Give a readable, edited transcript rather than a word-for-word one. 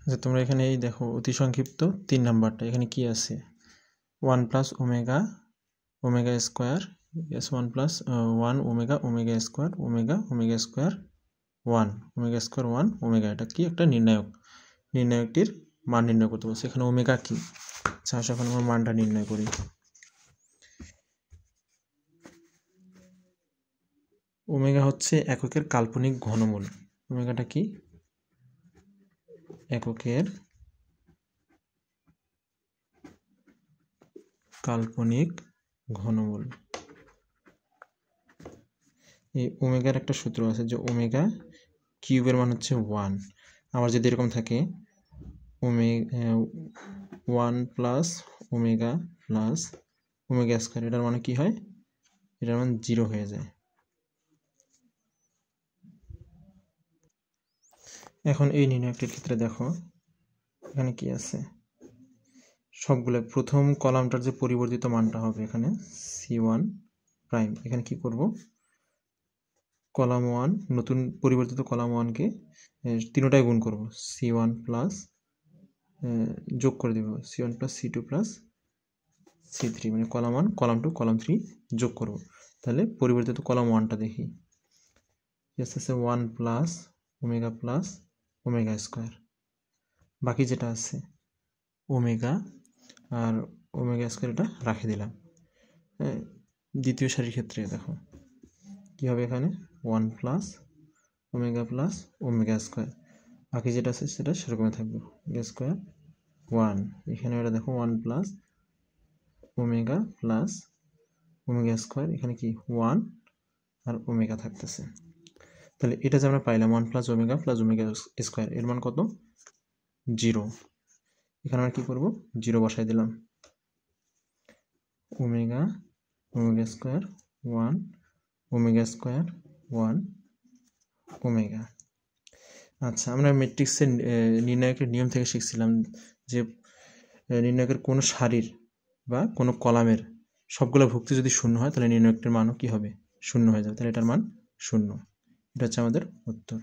যে তোমরা এখানে এই দেখো অতি সংক্ষিপ্ত 3 নাম্বারটা এখানে কি আছে 1 plus omega omega square S 1 plus 1 omega omega square omega omega square 1 omega square 1 omega. এটা কি একটা নির্ণায়কটির মান নির্ণয় করতে বলছে। এখানে ওমেগা কি, আচ্ছা এখন আমরা মানটা নির্ণয় করি। ওমেগা হচ্ছে এককের কাল্পনিক ঘনমূল। ওমেগাটা কি? এককের কাল্পনিক ঘনমূল। এই ওমেগার একটা সূত্র আছে যে ওমেগা কিউবের মান হচ্ছে 1। আবার যদি এরকম থাকে omega 1 plus omega plus omega square, এটার মানে কি হয়? এটার মান 0 হয়ে যায়। এখন এই নির্ণয়কটির ক্ষেত্রে দেখো এখানে কি আছে, সবগুলো প্রথম কলামটার যে পরিবর্তিত মানটা হবে এখানে C1 প্রাইম। এখানে কি করব, কলাম 1 নতুন পরিবর্তিত কলাম 1কে তিনটায় গুণ করব, C1 প্লাস যোগ করে দেব C1 plus C2 plus C3, মানে কলাম 1 কলাম 2 কলাম 3 যোগ করব। তাহলে পরিবর্তিত কলাম 1টা দেখি আছে 1 প্লাস ওমেগা স্কয়ার। বাকি যেটা আছে ওমেগা আর ওমেগা স্কয়ার এটা রাখে দিলাম। দ্বিতীয় সারির ক্ষেত্রে দেখো কি হবে, এখানে 1 প্লাস ওমেগা স্কয়ার। বাকি যেটা আছে সেটা সেরকমই থাকবে ওমেগা স্কয়ার 1। এখানে এটা দেখো 1 প্লাস ওমেগা স্কয়ার, এখানে কি 1 আর ওমেগা থাকতেছে। তাহলে এটা যে আমরা পাইলাম 1 প্লাস ওমেগা স্কয়ার, এর মান কত? 0। এখানে আমরা কি করব, 0 বসাই দিলাম। Omega square 1 omega square 1 omega. আচ্ছা, আমরা ম্যাট্রিক্সের নির্ণায়কের নিয়ম থেকে শিখছিলাম যে নির্ণায়কের কোনো সারির বা কোনো কলামের সবগুলো ভুক্তি যদি 0 হয় তাহলে নির্ণায়কটির মানও কি হবে? 0 হয়ে যাবে। তাহলে এটার মান 0। এটা হচ্ছে আমাদের উত্তর।